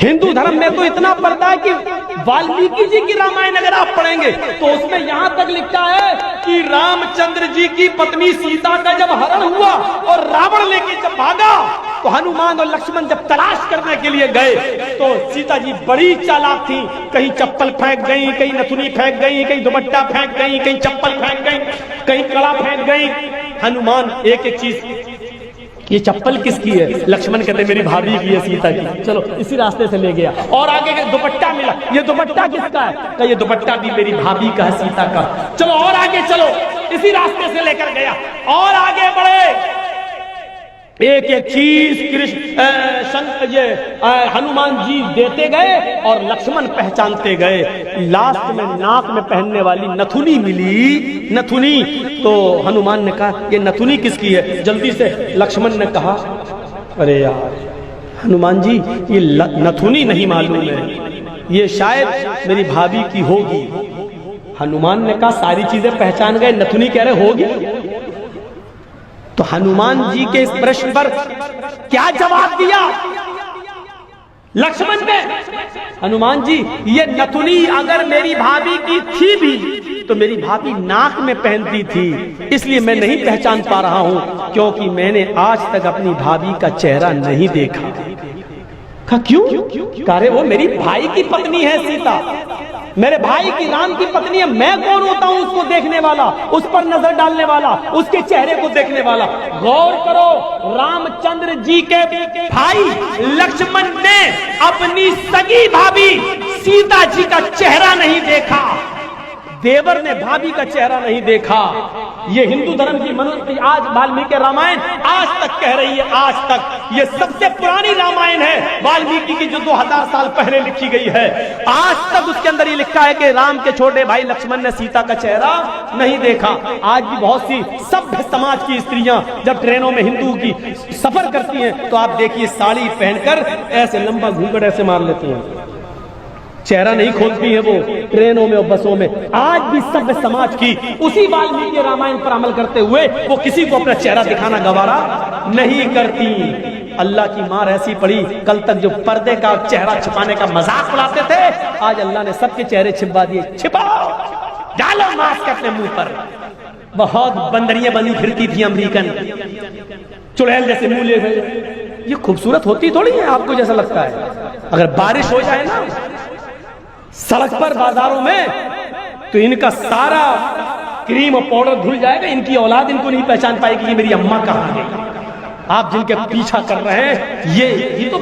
हिंदू धर्म में तो इतना पर्दा है कि वाल्मीकि जी की रामायण अगर आप पढ़ेंगे तो उसमें यहां तक लिखा है कि रामचंद्र जी की पत्नी सीता का जब हरण हुआ और रावण लेके जब भागा तो हनुमान और लक्ष्मण जब तलाश करने के लिए गए तो सीता जी बड़ी चालाक थी, कहीं चप्पल फेंक गई, कहीं नथुनी फेंक गई, कहीं दुपट्टा फेंक गई, कहीं चप्पल फेंक गई, कहीं कड़ा फेंक गई। हनुमान एक एक चीज, ये चप्पल किसकी है? लक्ष्मण कहते मेरी भाभी की है, सीता की। चलो इसी रास्ते से ले गया और आगे दुपट्टा मिला, ये दुपट्टा किसका है? कहा ये दुपट्टा भी मेरी भाभी का है, सीता का। चलो और आगे चलो, इसी रास्ते से लेकर गया और आगे बढ़े, एक एक चीज ये हनुमान जी देते गए और लक्ष्मण पहचानते गए। लास्ट में नाक में पहनने वाली नथुनी मिली, नथुनी। तो हनुमान ने कहा ये नथुनी किसकी है? जल्दी से लक्ष्मण ने कहा अरे यार हनुमान जी ये नथुनी नहीं मालूम है, ये शायद मेरी भाभी की होगी। हनुमान ने कहा सारी चीजें पहचान गए, नथुनी कह रहे होगी। तो हनुमान जी के इस प्रश्न पर क्या जवाब दिया लक्ष्मण ने? हनुमान जी ये नथुनी अगर मेरी भाभी की थी भी तो मेरी भाभी नाक में पहनती थी, इसलिए मैं नहीं पहचान पा रहा हूं, क्योंकि मैंने आज तक अपनी भाभी का चेहरा नहीं देखा। कहा क्यों? कह वो मेरी भाई की पत्नी है सीता, मेरे भाई की राम की पत्नी है, मैं कौन होता हूं उसको देखने वाला, उस पर नजर डालने वाला, उसके चेहरे को देखने वाला। गौर करो, रामचंद्र जी के भाई लक्ष्मण ने अपनी सगी भाभी सीता जी का चेहरा नहीं देखा, देवर ने भाभी का चेहरा नहीं देखा। ये हिंदू धर्म की मनुष्य आज वाल्मीकि रामायण आज तक कह रही है, आज तक ये सबसे पुरानी रामायण है वाल्मीकि की, जो 2000 साल पहले लिखी गई है। आज तक उसके अंदर ये लिखा है कि राम के छोटे भाई लक्ष्मण ने सीता का चेहरा नहीं देखा। आज भी बहुत सी सभ्य समाज की स्त्रियां जब ट्रेनों में हिंदू की सफर करती हैं तो आप देखिए साड़ी पहनकर ऐसे लंबा घूंघट ऐसे मार लेती हैं, चेहरा नहीं खोलती है वो ट्रेनों में और बसों में। आज भी सभ्य समाज की उसी वाल्मीकि रामायण पर अमल करते हुए वो किसी को अपना चेहरा दिखाना गवारा नहीं करती। अल्लाह की मार ऐसी पड़ी, कल तक जो पर्दे का चेहरा छिपाने का मजाक उड़ाते थे, आज अल्लाह ने सबके चेहरे छिपा दिए। छिपाओ, डालो मास्क अपने मुंह पर। बहुत बंदरियां बनी फिरती थी अमेरिकन, चुड़ैल जैसे मुंह ले। ये खूबसूरत होती थोड़ी है आपको जैसा लगता है। अगर बारिश हो जाए ना सड़क पर बाजारों में तो इनका सारा क्रीम और पाउडर धुल जाएगा, इनकी औलाद इनको नहीं पहचान पाएगी ये मेरी अम्मा कहाँ है। आप जिनके पीछा कर रहे हैं ये तो